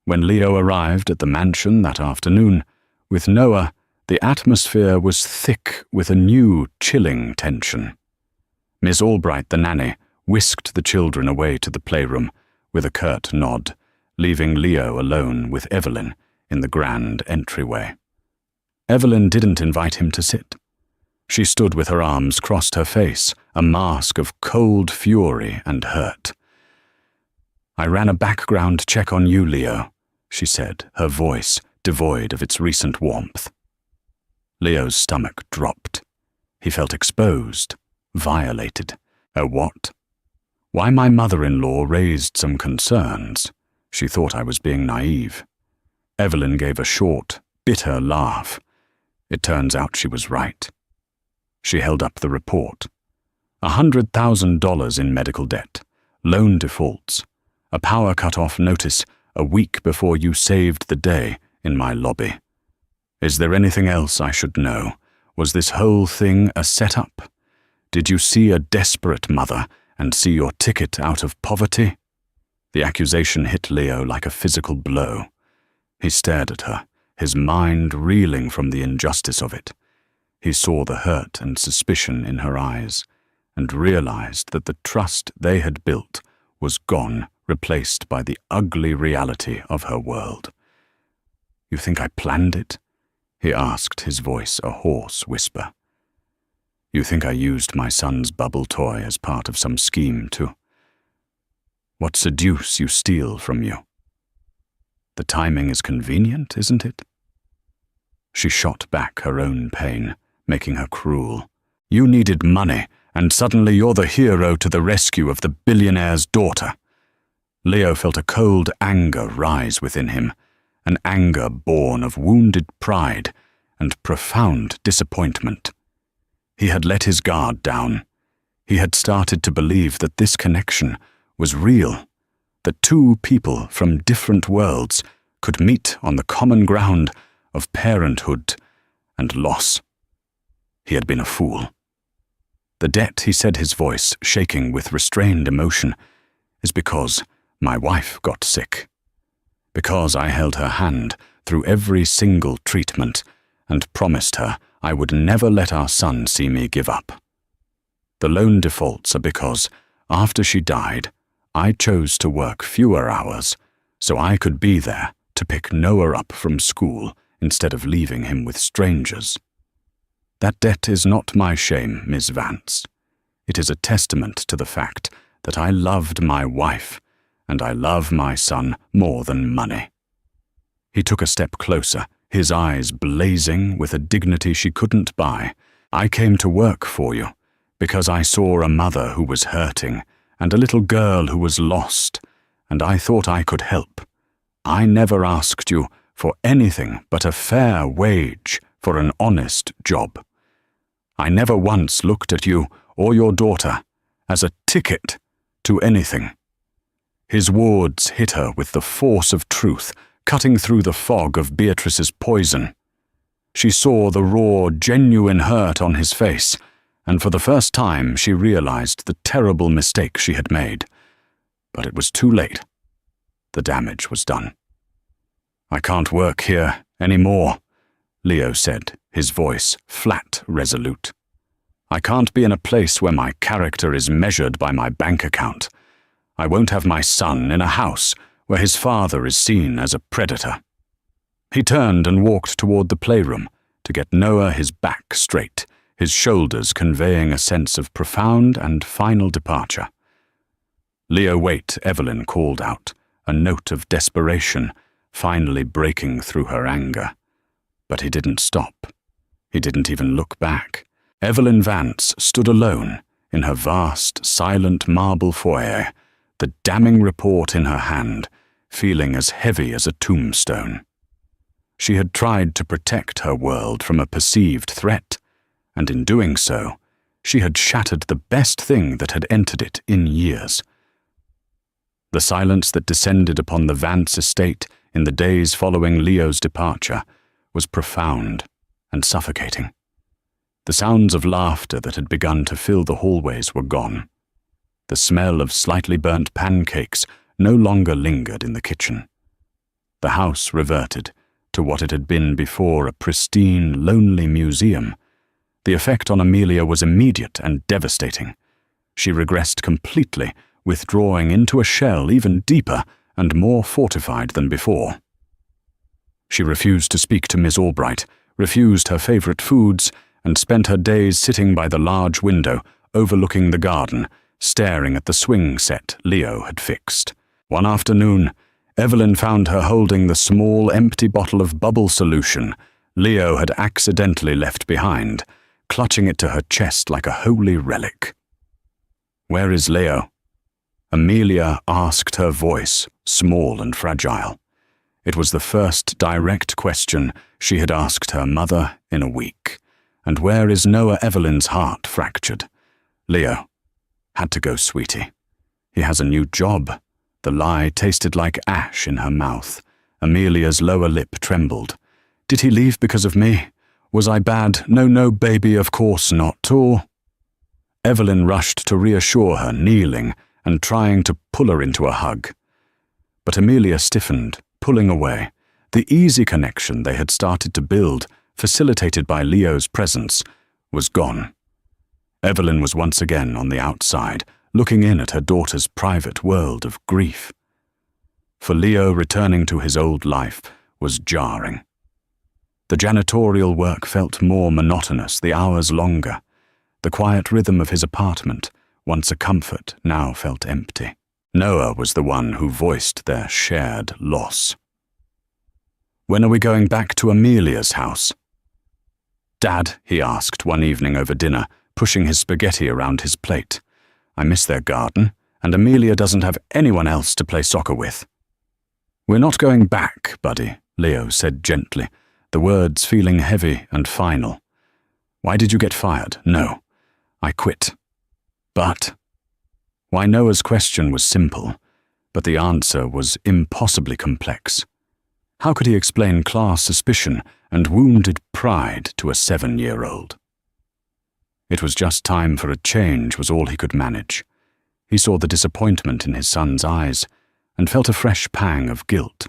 When Leo arrived at the mansion that afternoon, with Noah, the atmosphere was thick with a new, chilling tension. Miss Albright, the nanny, whisked the children away to the playroom with a curt nod, leaving Leo alone with Evelyn in the grand entryway. Evelyn didn't invite him to sit. She stood with her arms crossed her face, a mask of cold fury and hurt. "I ran a background check on you, Leo," she said, her voice devoid of its recent warmth. Leo's stomach dropped. He felt exposed, violated. A what? Why, my mother-in-law raised some concerns. She thought I was being naive. Evelyn gave a short, bitter laugh. It turns out she was right. She held up the report. $100,000 in medical debt, loan defaults, a power cut-off notice a week before you saved the day in my lobby. Is there anything else I should know? Was this whole thing a setup? Did you see a desperate mother and see your ticket out of poverty? The accusation hit Leo like a physical blow. He stared at her, his mind reeling from the injustice of it. He saw the hurt and suspicion in her eyes, and realized that the trust they had built was gone, replaced by the ugly reality of her world. "You think I planned it?" he asked, his voice a hoarse whisper. "You think I used my son's bubble toy as part of some scheme too? What seduce you steal from you? The timing is convenient, isn't it?" She shot back her own pain, making her cruel. "You needed money, and suddenly you're the hero to the rescue of the billionaire's daughter." Leo felt a cold anger rise within him, an anger born of wounded pride and profound disappointment. He had let his guard down. He had started to believe that this connection was real, that two people from different worlds could meet on the common ground of parenthood and loss. He had been a fool. "The debt," he said, his voice shaking with restrained emotion, "is because my wife got sick. because I held her hand through every single treatment and promised her I would never let our son see me give up. The loan defaults are because, after she died, I chose to work fewer hours so I could be there to pick Noah up from school instead of leaving him with strangers. That debt is not my shame, Miss Vance. It is a testament to the fact that I loved my wife, and I love my son more than money. He took a step closer, his eyes blazing with a dignity she couldn't buy. I came to work for you because I saw a mother who was hurting and a little girl who was lost, and I thought I could help. I never asked you for anything but a fair wage for an honest job. I never once looked at you or your daughter as a ticket to anything. His words hit her with the force of truth, cutting through the fog of Beatrice's poison. She saw the raw, genuine hurt on his face, and for the first time she realized the terrible mistake she had made. But it was too late. The damage was done. "I can't work here anymore," Leo said, his voice flat, resolute. "I can't be in a place where my character is measured by my bank account. I won't have my son in a house where his father is seen as a predator." He turned and walked toward the playroom to get Noah his back straight, his shoulders conveying a sense of profound and final departure. "Leo, wait," Evelyn called out, a note of desperation finally breaking through her anger. But he didn't stop. He didn't even look back. Evelyn Vance stood alone in her vast, silent marble foyer, the damning report in her hand, feeling as heavy as a tombstone. She had tried to protect her world from a perceived threat, and in doing so, she had shattered the best thing that had entered it in years. The silence that descended upon the Vance estate in the days following Leo's departure was profound and suffocating. The sounds of laughter that had begun to fill the hallways were gone. The smell of slightly burnt pancakes no longer lingered in the kitchen. The house reverted to what it had been before, a pristine, lonely museum. The effect on Amelia was immediate and devastating. She regressed completely, withdrawing into a shell even deeper and more fortified than before. She refused to speak to Miss Albright, refused her favorite foods, and spent her days sitting by the large window overlooking the garden, staring at the swing set Leo had fixed. One afternoon, Evelyn found her holding the small, empty bottle of bubble solution Leo had accidentally left behind, clutching it to her chest like a holy relic. "Where is Leo?" Amelia asked, her voice small and fragile. It was the first direct question she had asked her mother in a week. And where is Noah? Evelyn's heart fractured. "Leo. Had to go, sweetie. He has a new job." The lie tasted like ash in her mouth. Amelia's lower lip trembled. "Did he leave because of me? Was I bad? No, baby, of course not. Or—" Evelyn rushed to reassure her, kneeling and trying to pull her into a hug. But Amelia stiffened, pulling away. The easy connection they had started to build, facilitated by Leo's presence, was gone. Evelyn was once again on the outside, looking in at her daughter's private world of grief. For Leo, returning to his old life was jarring. The janitorial work felt more monotonous, the hours longer. The quiet rhythm of his apartment, once a comfort, now felt empty. Noah was the one who voiced their shared loss. "When are we going back to Amelia's house?" "Dad," he asked one evening over dinner, pushing his spaghetti around his plate. "I miss their garden, and Amelia doesn't have anyone else to play soccer with." "We're not going back, buddy," Leo said gently, the words feeling heavy and final. "Why did you get fired?" "No, I quit." "But—" Why Noah's question was simple, but the answer was impossibly complex. How could he explain class suspicion and wounded pride to a 7-year-old? It was just time for a change was all he could manage. He saw the disappointment in his son's eyes and felt a fresh pang of guilt.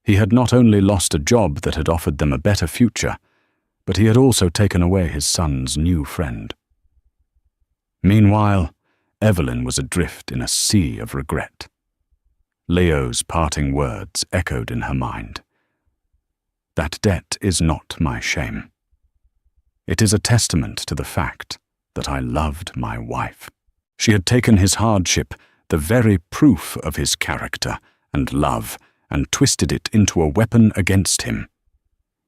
He had not only lost a job that had offered them a better future, but he had also taken away his son's new friend. Meanwhile, Evelyn was adrift in a sea of regret. Leo's parting words echoed in her mind. That debt is not my shame. It is a testament to the fact that I loved my wife. She had taken his hardship, the very proof of his character and love, and twisted it into a weapon against him.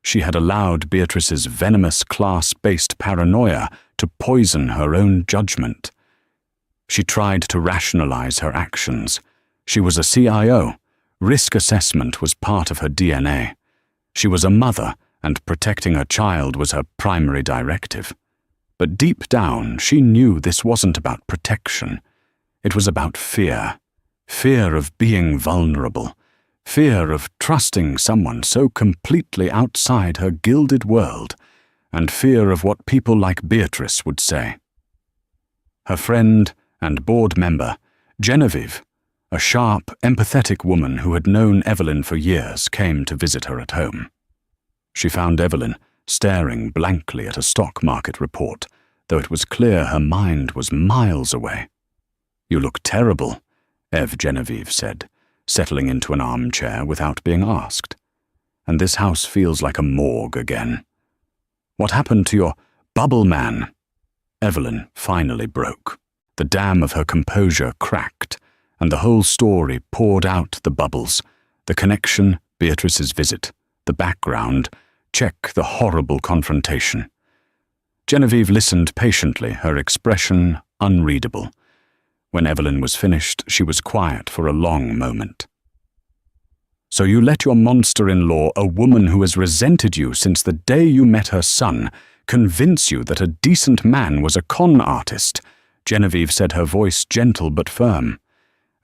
She had allowed Beatrice's venomous class-based paranoia to poison her own judgment. She tried to rationalize her actions. She was a CIO. Risk assessment was part of her DNA. She was a mother, and protecting her child was her primary directive. But deep down, she knew this wasn't about protection. It was about fear. Fear of being vulnerable. Fear of trusting someone so completely outside her gilded world, and fear of what people like Beatrice would say. Her friend and board member, Genevieve, a sharp, empathetic woman who had known Evelyn for years, came to visit her at home. She found Evelyn staring blankly at a stock market report, though it was clear her mind was miles away. "You look terrible," Genevieve said, settling into an armchair without being asked. "And this house feels like a morgue again. What happened to your bubble man?" Evelyn finally broke. The dam of her composure cracked, and the whole story poured out the bubbles, the connection, Beatrice's visit, the background, check the horrible confrontation. Genevieve listened patiently, her expression unreadable. When Evelyn was finished, she was quiet for a long moment. "So you let your monster-in-law, a woman who has resented you since the day you met her son, convince you that a decent man was a con artist," Genevieve said, her voice gentle but firm.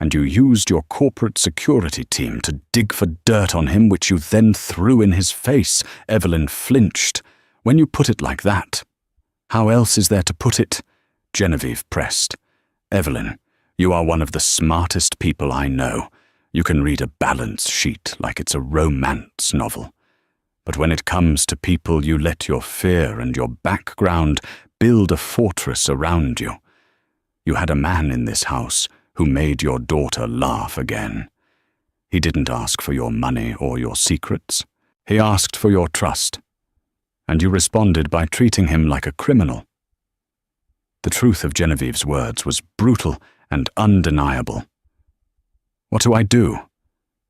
"And you used your corporate security team to dig for dirt on him, which you then threw in his face." Evelyn flinched. "When you put it like that." "How else is there to put it?" Genevieve pressed. "Evelyn, you are one of the smartest people I know. You can read a balance sheet like it's a romance novel. But when it comes to people, you let your fear and your background build a fortress around you. You had a man in this house who made your daughter laugh again. He didn't ask for your money or your secrets. He asked for your trust. And you responded by treating him like a criminal." The truth of Genevieve's words was brutal and undeniable. "What do I do?"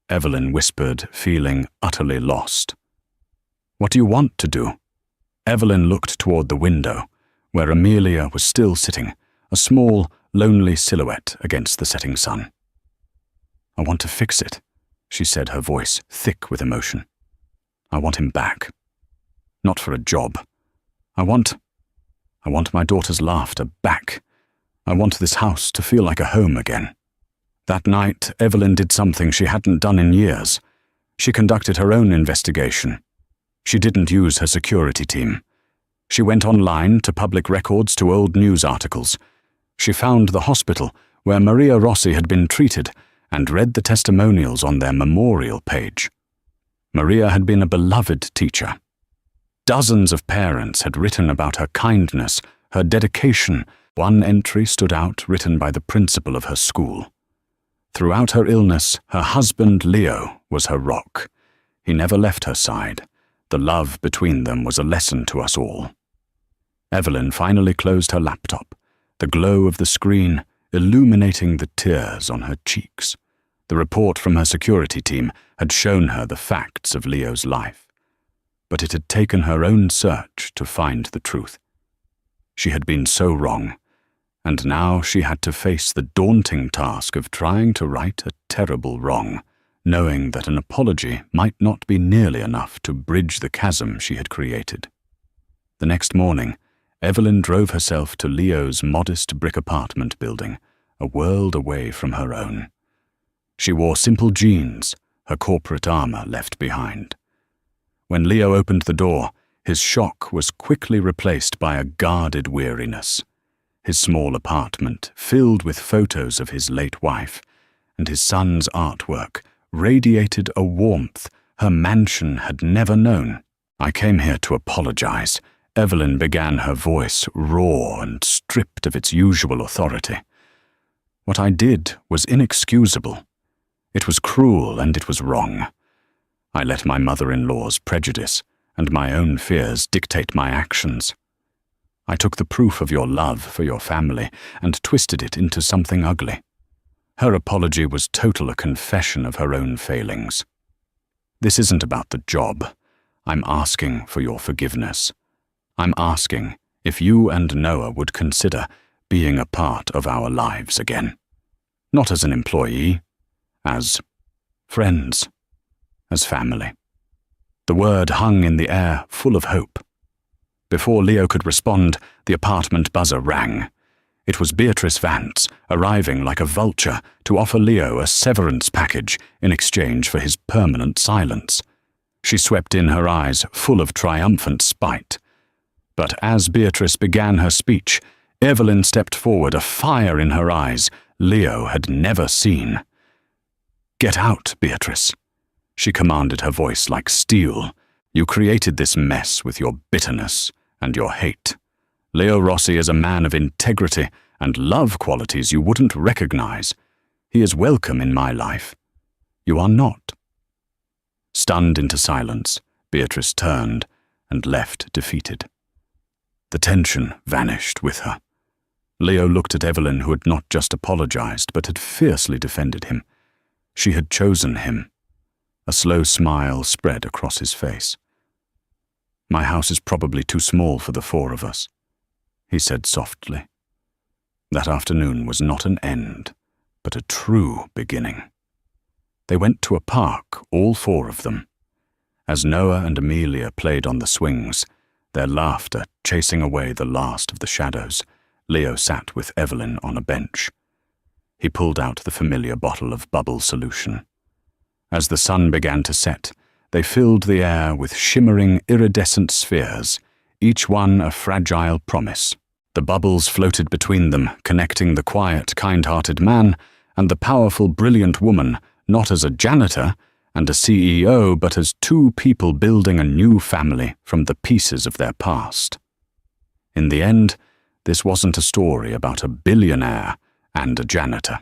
Evelyn whispered, feeling utterly lost. "What do you want to do?" Evelyn looked toward the window, where Amelia was still sitting, a small, lonely silhouette against the setting sun. "I want to fix it," she said, her voice thick with emotion. "I want him back. Not for a job. I want my daughter's laughter back. I want this house to feel like a home again." That night, Evelyn did something she hadn't done in years. She conducted her own investigation. She didn't use her security team. She went online to public records, to old news articles. She found the hospital where Maria Rossi had been treated and read the testimonials on their memorial page. Maria had been a beloved teacher. Dozens of parents had written about her kindness, her dedication. One entry stood out, written by the principal of her school. Throughout her illness, her husband Leo was her rock. He never left her side. The love between them was a lesson to us all. Evelyn finally closed her laptop, the glow of the screen illuminating the tears on her cheeks. The report from her security team had shown her the facts of Leo's life, but it had taken her own search to find the truth. She had been so wrong, and now she had to face the daunting task of trying to right a terrible wrong, knowing that an apology might not be nearly enough to bridge the chasm she had created. The next morning, Evelyn drove herself to Leo's modest brick apartment building, a world away from her own. She wore simple jeans, her corporate armor left behind. When Leo opened the door, his shock was quickly replaced by a guarded weariness. His small apartment, filled with photos of his late wife, and his son's artwork, radiated a warmth her mansion had never known. "I came here to apologize," Evelyn began, her voice raw and stripped of its usual authority. "What I did was inexcusable. It was cruel and it was wrong. I let my mother-in-law's prejudice and my own fears dictate my actions. I took the proof of your love for your family and twisted it into something ugly." Her apology was total a confession of her own failings. "This isn't about the job. I'm asking for your forgiveness. I'm asking if you and Noah would consider being a part of our lives again. Not as an employee, as friends, as family." The word hung in the air, full of hope. Before Leo could respond, the apartment buzzer rang. It was Beatrice Vance, arriving like a vulture to offer Leo a severance package in exchange for his permanent silence. She swept in her eyes, full of triumphant spite. But as Beatrice began her speech, Evelyn stepped forward, a fire in her eyes Leo had never seen. "Get out, Beatrice," she commanded, her voice like steel. "You created this mess with your bitterness and your hate. Leo Rossi is a man of integrity and love qualities you wouldn't recognize. He is welcome in my life. You are not." Stunned into silence, Beatrice turned and left defeated. The tension vanished with her. Leo looked at Evelyn, who had not just apologized, but had fiercely defended him. She had chosen him. A slow smile spread across his face. "My house is probably too small for the four of us," he said softly. That afternoon was not an end, but a true beginning. They went to a park, all four of them. As Noah and Amelia played on the swings, their laughter chasing away the last of the shadows, Leo sat with Evelyn on a bench. He pulled out the familiar bottle of bubble solution. As the sun began to set, they filled the air with shimmering iridescent spheres, each one a fragile promise. The bubbles floated between them, connecting the quiet, kind-hearted man and the powerful, brilliant woman, not as a janitor and a CEO, but as two people building a new family from the pieces of their past. In the end, this wasn't a story about a billionaire and a janitor.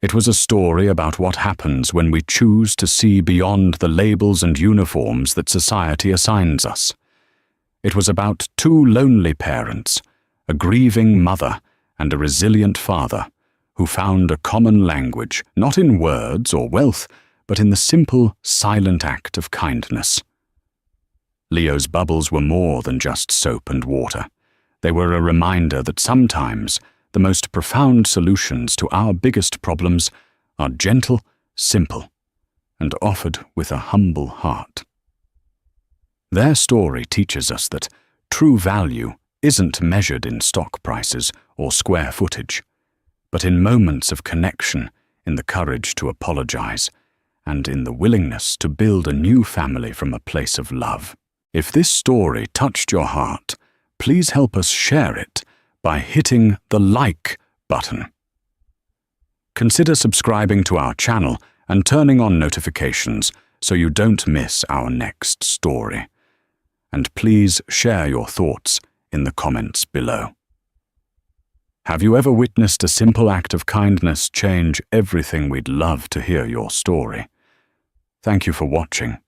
It was a story about what happens when we choose to see beyond the labels and uniforms that society assigns us. It was about two lonely parents, a grieving mother and a resilient father, who found a common language, not in words or wealth, but in the simple, silent act of kindness. Leo's bubbles were more than just soap and water. They were a reminder that sometimes the most profound solutions to our biggest problems are gentle, simple, and offered with a humble heart. Their story teaches us that true value isn't measured in stock prices or square footage, but in moments of connection, in the courage to apologize, and in the willingness to build a new family from a place of love. If this story touched your heart, please help us share it by hitting the like button. Consider subscribing to our channel and turning on notifications so you don't miss our next story. And please share your thoughts in the comments below. Have you ever witnessed a simple act of kindness change everything? We'd love to hear your story. Thank you for watching.